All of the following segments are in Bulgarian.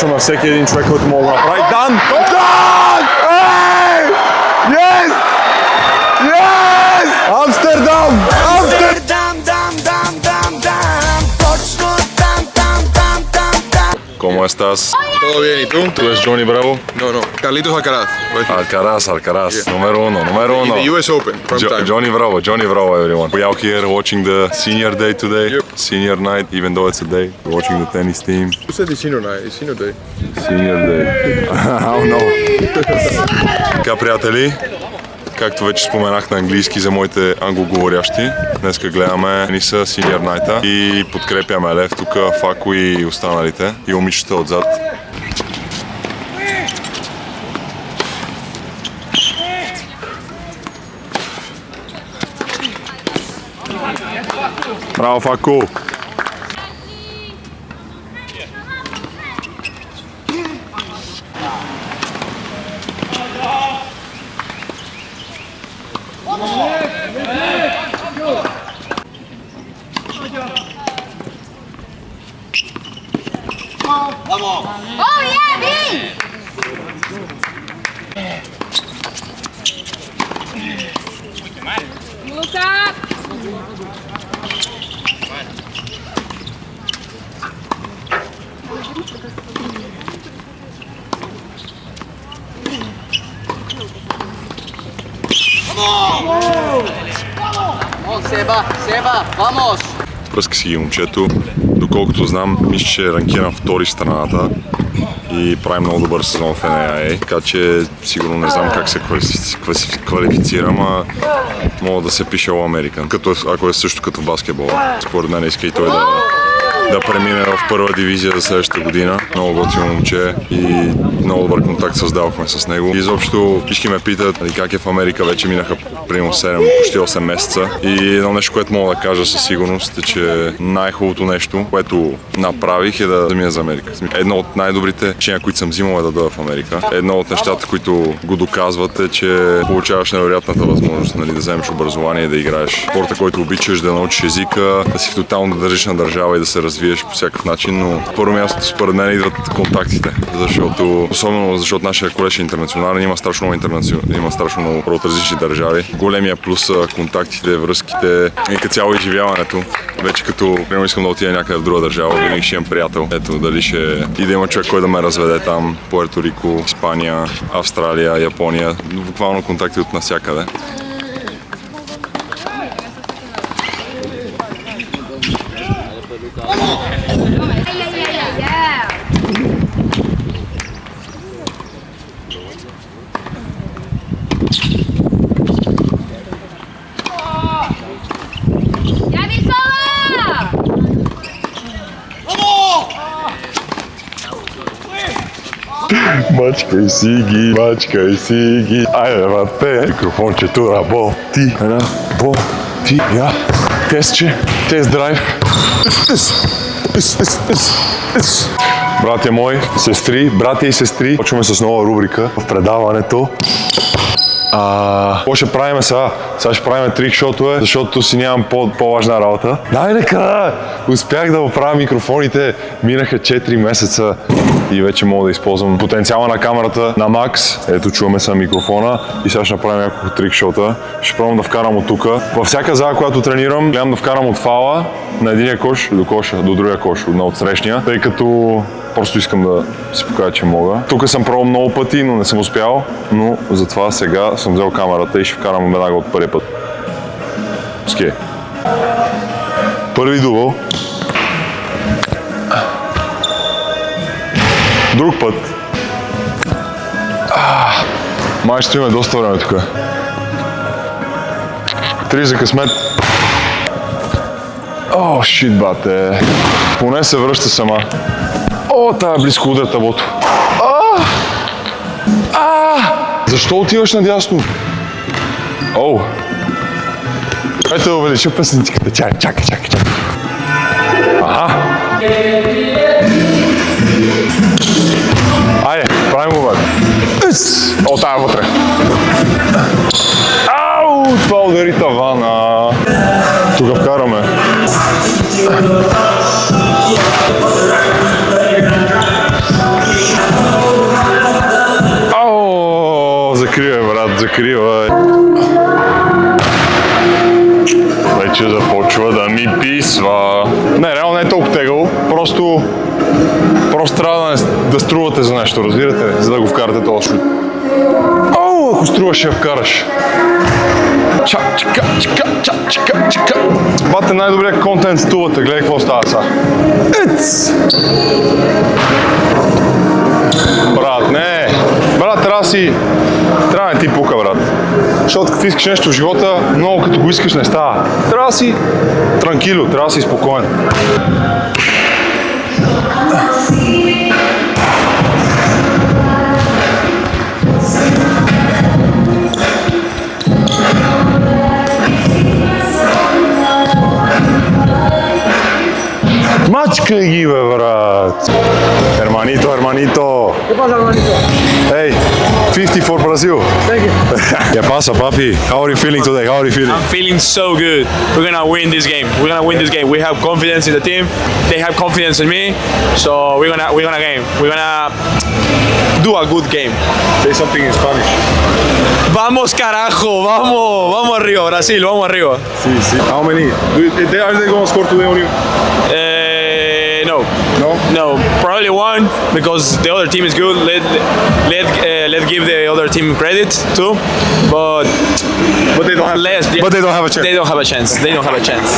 На всеки един човек, който мога да направи. Дан! Ей! Yes! Yes! Амстердам! ¿Cómo estás? Todo bien, ¿y tú? ¿Tú eres Johnny Bravo? No, Carlitos Alcaraz. Alcaraz. Yeah. Numero uno. In the US Open, prime time. Johnny Bravo, everyone. We out here watching the senior day today. Yep. Senior night, even though it's a day. We're watching the tennis team. Who said the senior night? It's senior day. Senior day. I don't know. Така, приятели, както вече споменах на английски за моите англоговорящи, днеска гледаме Ниса Senior Night и подкрепяме Лев, тук Фако и останалите и момичета отзад. Браво, Фако! Oh yeah, me! Look up! Vamos, Seba, vamos! Пръска си ги момчето. Доколкото знам, мисля, че е ранкиран втори в страната и прави много добър сезон в NAIA, така че сигурно не знам как се квалифицирам, а мога да се пише All-American, ако е също като баскетбол. Според мен иска и той да премине в първа дивизия за следващата година. Много готино момче и много добър контакт създавахме с него. И изобщо всички ме питат как е в Америка, вече минаха примерно 7, почти 8 месеца. И едно нещо, което мога да кажа със сигурност е, че най-хубавото нещо, което направих е да мина за Америка. Едно от най-добрите решения, които съм взимал е да дойда в Америка. Едно от нещата, които го доказват е, че получаваш невероятната възможност, нали, да вземеш образование и да играеш спорта, който обичаш, да научиш езика, да си тотално да държиш на държава и да се развиеш по всякакъв начин, но първо място според мен идват контактите, особено защото нашия колеж е интернационален, има страшно много хора от различни държави. Големия плюс са контактите, връзките и като цяло изживяването. Вече като примерно искам да отида някъде в друга държава, винаги ще имам приятел. Ето, дали ще и да има човек, който да ме разведе там, Пуерто Рико, Испания, Австралия, Япония, буквално контакти от навсякъде. Мачкай си ги. Айде, бате. Микрофончето работи. Я. Тест драйв. Братя мои, сестри, братя и сестри, почваме с нова рубрика в предаването. Какво ще правим сега? Сега ще правим трикшотове, защото си нямам по-важна работа. Дай нека! Успях да оправя микрофоните. Минаха 4 месеца и вече мога да използвам потенциала на камерата на макс. Ето, чуваме сега микрофона и сега ще направим няколко трикшота. Ще пробвам да вкарам от тук. Във всяка зала, която тренирам, гледам да вкарам от фала на единия кош до коша, до другия кош, на отсрещния, тъй като просто искам да си покажа, че мога. Тук съм пробвал много пъти, но не съм успял, но затова сега съм взел камерата и ще вкарам веднага от първия път. Ски. Първи дубъл. Друг път. Май ще имаме доста време тук. 3 за късмет. О, шит, бате. Поне се връща сама. О, тая близко удря таблото. Защо отиваш надясно? Оу. Ето да увелича песничката. Чакай. Аха. Айде, правим го, бе. О, тая вътре. Ау, това удари тавана. Тук вкараме. Брат, закривай. Вече започва да ми писва. Не, реално не е толкова тегаво. Просто трябва да струвате за нещо, разбирате? За да го вкарате този шут. О, ако струваш, ще я вкараш. Чика. Бате, най-добрият контент стувате. Гледай какво става сега. Брат, не. Брат, трябва да ти пука, брат. Защото като искаш нещо в живота, много като го искаш не става. Трябва да си транкило, трябва да си спокоен. Мачкай ги, бе, брат! Hermanito! ¿Qué pasa, hermanito? Hey, 50 for Brazil! Thank you. ¿Qué pasa, papi? How are you feeling today? How are you feeling? I'm feeling so good. We're gonna win this game. We have confidence in the team. They have confidence in me. So we're gonna game. We're gonna do a good game. Say something in Spanish. Vamos carajo, vamos arriba, Brasil, vamos arriba. Sí. How many? Are they going to score today on you? No, probably one because the other team is good. Let give the other team credit too, but they don't have. But they don't have a chance. They don't have a chance.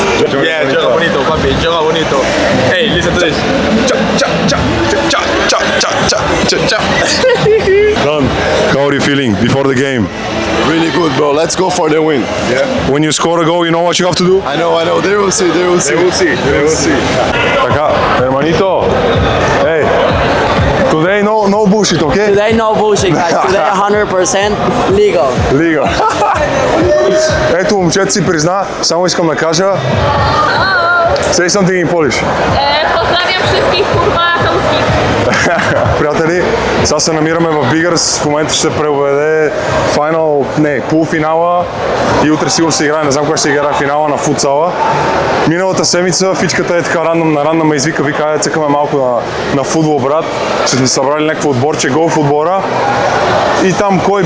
Yeah, bonito. joga bonito, papi, joga bonito. Hey, listen to this. Cha. Don, how are you feeling before the game? Really good, bro. Let's go for the win. Yeah. When you score a goal, you know what you have to do? I know. They will see. They will see. Така, hermanito. Hey, today no bullshit, okay? Today no bullshit, guys. Today 100% legal. Лига. Ето, момчето си призна, само искам да кажа. Say something in Polish. Pozdrawiam wszystkich kurwa tomskich. Приятели, сега се намираме в Бигърс. В момента ще се преоведе полуфинала и утре сигурно ще играе, не знам кога ще играе финала на футсала. Миналата седмица фичката е така рандом ме извика, вика, айде цъкаме малко на футбол, брат. Ще сме събрали някакво отборче, голф отбора. И там кой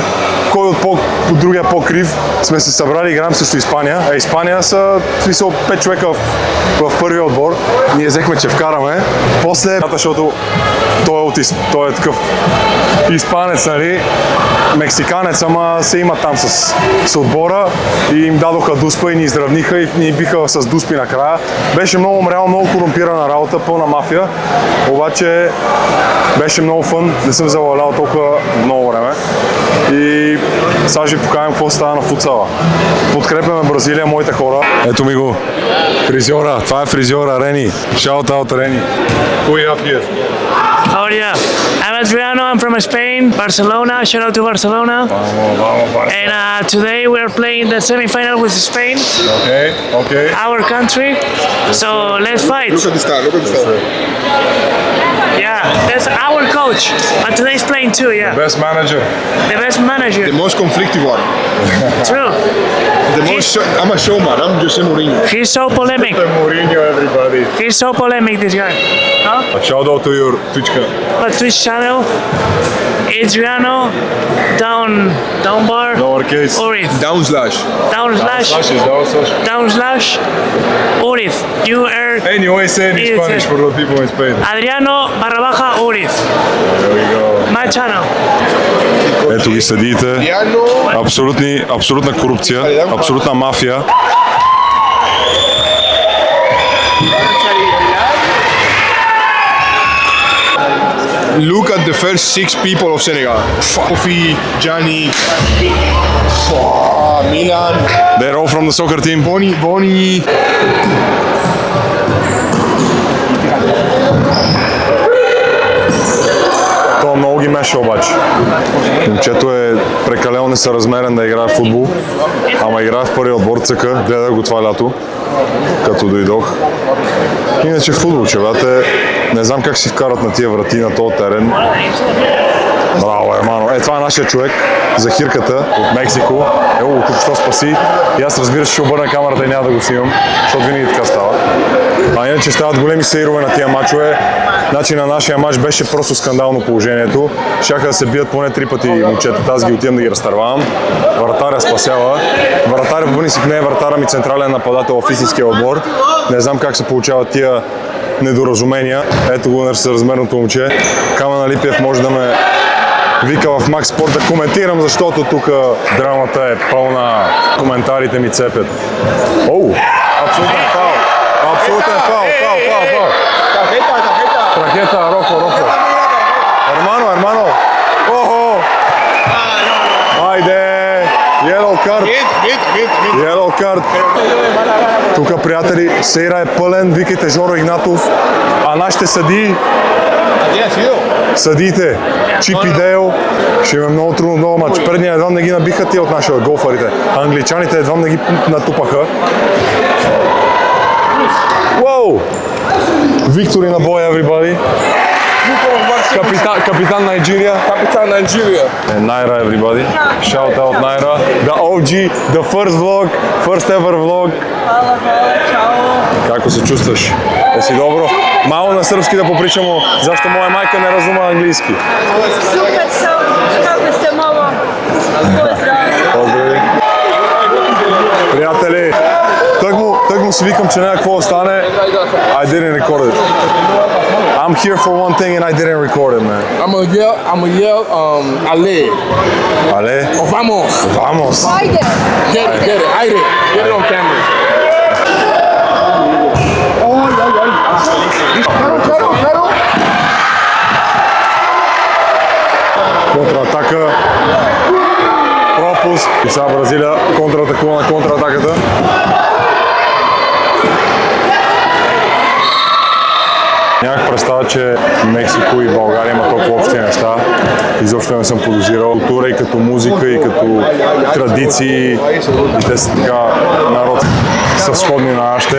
от другия по-крив сме се събрали, играем срещу Испания. А Испания са, в смисъл, 5 човека в първия отбор. Ние взехме, че вкараме. После, защото той е такъв испанец, нали, мексиканец, ама се има там с отбора и им дадоха дуспа и ни изравниха и ни биха с дуспи накрая. Беше много умрял, много корумпирана работа, пълна мафия, обаче беше много фън, не съм завалял толкова много време и сега ще покажем какво става на футсала. Подкрепяме Бразилия, моите хора. Ето ми го, фризьора, това е фризьора Рени. Shout out Рени. Who you have here? How are you? I'm Adriano. I'm from Spain, Barcelona. Shout out to Barcelona. And today we are playing the semi-final with Spain, Okay. our country. So let's fight. Look at the star. Yeah, that's our coach. And today's playing too. Yeah, Best manager. the best manager. The most conflictive one. True. I'm a showman. I'm Jose Mourinho. He's so polemic. Mourinho, everybody. He's so polemic. This guy. Huh? Shout out to your Twitch channel. But Twitch channel, Adriano, down bar, Lowercase. Orif, Down slash. down slash, Orif. You are Anyway, say it in Yes, Spanish yes. for the people in Spain. Adriano _Orif. There we go. My channel. Ето ги следите. Абсолютна корупция, абсолютна мафия. Look at the first 6 people of Senegal. Kofi, Gianni, Milan, They're all from the soccer team. Boni. Това много ги меша обаче. Момчето е прекалено несъразмерен да играе в футбол, ама играе в първия отбор ЦК, гледах го това лято, като дойдох. Иначе футбол, човете, не знам как си вкарат на тия врати на този терен. Браво, Ермано. това е нашия човек, Захирката от Мексико. Ево, току-що спаси. И аз разбира се ще обърна камерата и няма да го снимам, защото винаги така става. А иначе стават големи сейрове на тия мачове. Значи на нашия мач беше просто скандално положението. Щяха да се бият поне 3 пъти момчетата, аз ги отивам да ги разтървавам. Вратаря спасява. Вратаря по принцип не е вратаря ми централен нападател в истинския отбор. Не знам как се получават тия недоразумения. Ето го на съразмерното момче. Камен Липиев може да ме вика в Макс Спорт да коментирам, защото тук драмата е пълна. Коментарите ми цепят. Оу! Абсолютен фаул! Абсолютен фаул! Фаул! Трахета, Рохо! Ермано! Охо! Айде! Yellow card! Тук, приятели, сейра е пълен, викайте Жоро Игнатов, а нашите съдиите, Чип и Дейл, ще има много трудно, много мач. Предния едва не ги набиха тия от нашия голфарите, англичаните едва не ги натупаха. Уоу! Виктори на боя, everybody! Капитан Найджирия. Найра, everybody. Shout out Найра. The OG, the first ever vlog. Hvala, čao. Kako se čувстваш? Си добро? Malo на сръбски да попричamo, защо моя майка не разума английски. Super sam, kako ste malo? Поздрави. Приятели, тък му си викам, че няма какво остане. I didn't record it. I'm here for one thing and I didn't record it, man. I'm gonna yell, Ale. Ale? Or vamos. Vamos. Get it on camera. Контратака. Пропуск. И сега Бразилия контратакува на контратаката. Нямах представа, че Мексико и България има толкова общи неща. Изобщо не съм подозирал. Култура и като музика, и като традиции. И те са така народ са сходни на нашите.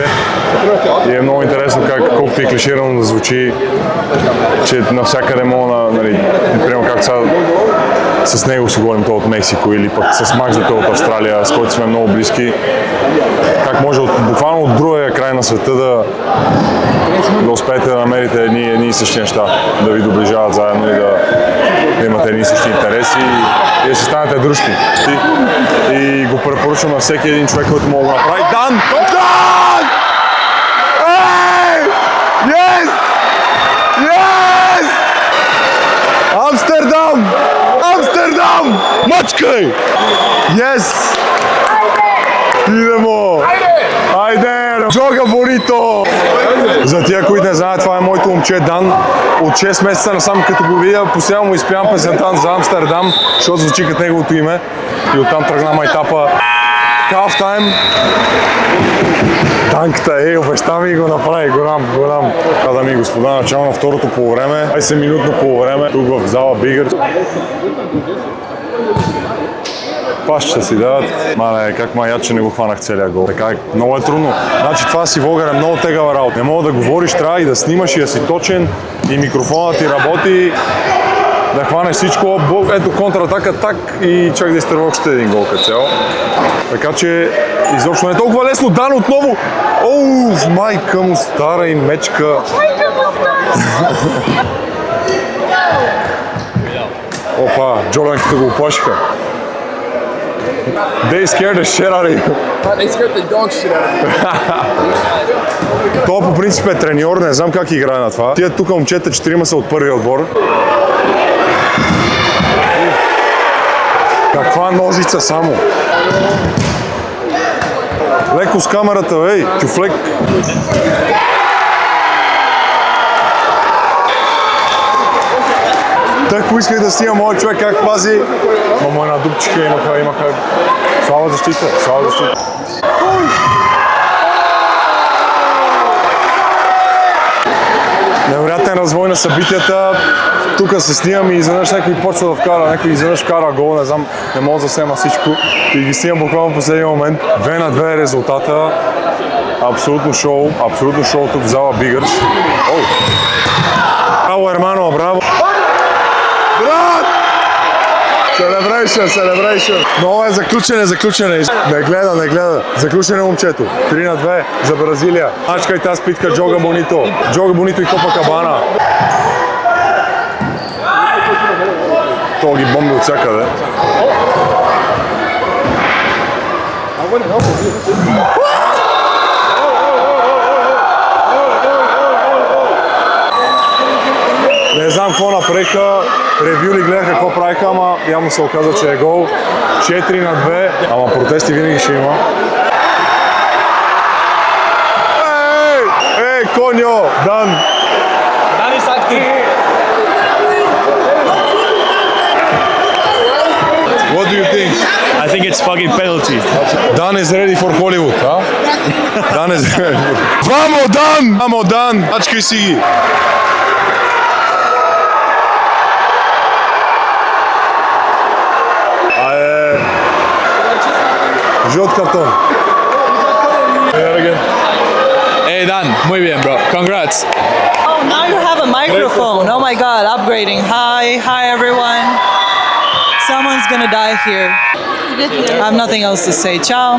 И е много интересно колкото и клиширано да звучи, че навсякъде мога, нали, примерно както сега с него си говорим той от Мексико или пък с Макс той от Австралия, с който сме много близки. Как може буквално от другия край на света да успеете да намерите едни и същи неща, да ви доближават заедно и да имате едни и същи интереси и да си станете дружки. И го препоръчвам на всеки един човек, който мога да го направи. Дан! Ей! Yes! Yes! Амстердам! Мачкай! Yes! Идемо! Айде! Джога Борито! За тия, които не знаят, това е моето момче Дан. От 6 месеца насам, като го видя, постоянно му изпявам песента за Амстердам, защото звучи като неговото име. И оттам тръгна майтапа Halftime. Танката, обеща ми и го направи, голям. Дами и господа, начало на второто полувреме, 20-минутно полувреме, тук в зала Бигър. Пащите си дават. Мале, как маят, че не го хванах целия гол. Така е, много е трудно. Значи това си вогър е много тегава работа. Не мога да говориш, трябва и да снимаш и да си точен и микрофонът ти работи. Да хванеш всичко, ето контратака, так и чак да изтърва още един гол като цяло. Така че изобщо не е толкова лесно. Дан отново! Оу, майка му стара и мечка. Опа, джоленките го оплашиха. They scared the shit out of you. They scared the dog shit out of me. Той по принцип е треньор, не знам как играе на това. Тия тук момчета 4 са от първия отбор. Каква ножица само? Леко с камерата, ей, тюфлек. Так поисках да снимам моят човек как пази. Мамо една дупчика имаха. Слава защита. Невероятен развой на събитията. Тук се снимам и изведнъж някой почва да вкара, някой изведнъж вкара гол, не знам, не мога да снема всичко. И ги снимам буквално в последния момент. 2-2 е резултата. Абсолютно шоу тук в зала Бигърс. Браво, ермано, браво! Брат! Celebration. Но заключене. Не гледа. Заключене момчето. 3-2 за Бразилия. Ачка и тази питка Джога Бонито. И Копакабана. То ги бомби от всякъде. Не знам какво направиха, ревю ли гледаха какво правиха, ама явно се оказа, че е гол. 4-2, ама протести винаги ще има. Ей, коньо, Дан! What do you think? I think it's fucking penalty. Dan is ready for Hollywood, huh? Dan is ready. Vamo, Dan! Ачкай си ги! Жълт картон. Hey Dan, muy bien, bro. Congrats. Oh, now you have a microphone. Oh my God, upgrading. Hi everyone. Someone's gonna die here. I have nothing else to say. Ciao.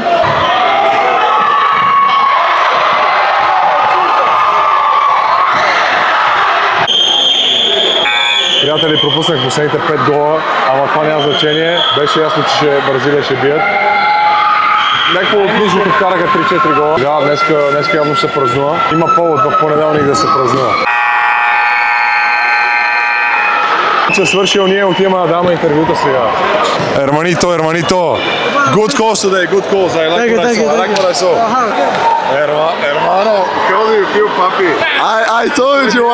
Приятели, пропуснах последните 5 гола, ама това няма значение. Беше ясно, че Бразилия ще бият. Някакво от нужното вкараха 3-4 гола. Да, днеска явно се празнува. Има повод в понеделник да се празнува. Че свършил, ние отиваме да даваме интервюта сега. Hermanito. Good calls today, good calls. I like what I saw. Hermano, how do you feel, papi? I told you,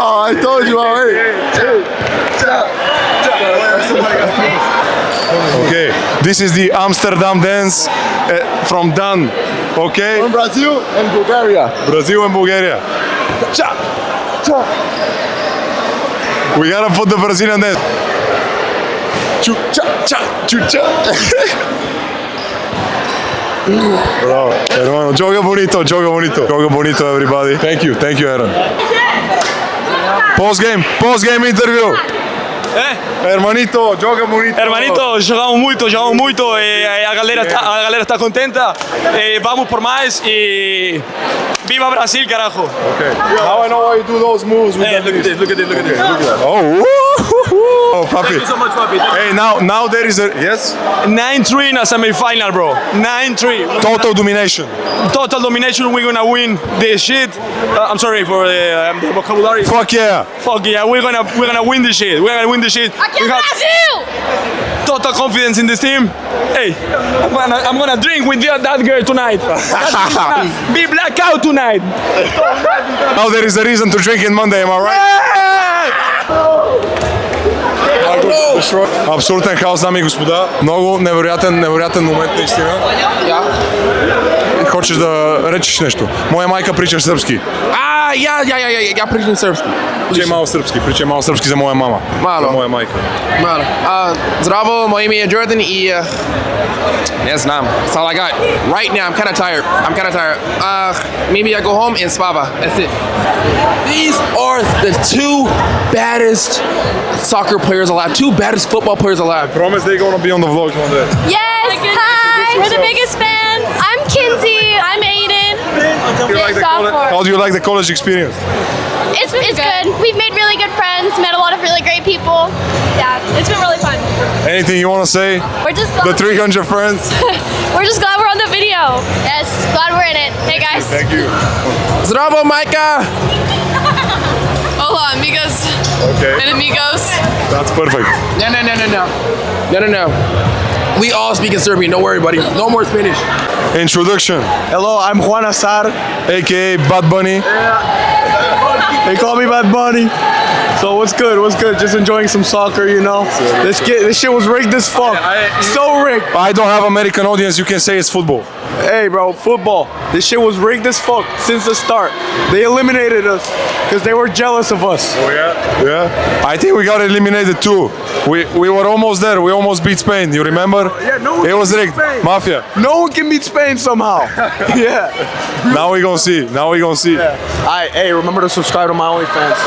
Okay, this is the Amsterdam dance from Dan. Okay? From Brazil and Bulgaria. Brazil and Bulgaria. We gotta put the Brazilian dance. Chu-cha. Bravo, hermano. Joga bonito, everybody. Thank you, Aaron. Post game interview. Hermanito, joga bonito. Hermanito, jogamos muito e a galera está contenta. Vamos por mais e viva Brasil, carajo. Okay. Now I know why you do those moves with Look at this. Oh, papi. Thank you so much, papi. Hey, now there is a yes. 9-3 in a semi-final, bro. 9-3. Total domination. Total domination. We're gonna win this shit. I'm sorry for the vocabulary. Fuck yeah. Fuck yeah. We're gonna win this shit. We're gonna win this shit. We have total confidence in this team. Hey, I'm gonna drink with that girl tonight. Be blackout tonight. Now there is a reason to drink in Monday, am I right? Абсолютен хаос, дами и господа. Много невероятен момент, наистина. Хочеш да речеш нещо? Моя майка прича сръбски. Ja pričam srpski. Pričaj malo srpski za moja mama. Malo. Za moja majka. Malo. Zdravo, moje ime je Jordan i ne znam. That's all I got. Right now, I'm kind of tired. Maybe I go home and spava. That's it. These are the two baddest soccer players alive. Two baddest football players alive. Promise they're gonna be on the vlogs one day. Yes, hi, we're the biggest fans. I'm Kinsey, I'm Aiden. Sophomore. How do you like the college experience? It's good. We've made really good friends, met a lot of really great people. Yeah, it's been really fun. Anything you want to say? We're just glad, The 300 friends? we're just glad we're on the video. Yes, glad we're in it. Hey guys. Thank you. Zdravo, Majka! Hola, amigos Okay. and amigos. That's perfect. No. We all speak in Serbian. Don't worry, buddy. No more Spanish. Introduction. Hello, I'm Juan Azar. AKA Bad Bunny. They call me Bad Bunny. So what's good? Just enjoying some soccer, you know. This shit was rigged as fuck. So rigged. I don't have American audience, you can say it's football. Hey, bro, football. This shit was rigged as fuck since the start. They eliminated us because they were jealous of us. Oh yeah? Yeah. I think we got eliminated too. We were almost there. We almost beat Spain. You remember? Yeah, no one It was can beat rigged. Spain. Mafia. No one can beat Spain somehow. Yeah. Now we gonna see. Alright, hey, remember to subscribe to my OnlyFans.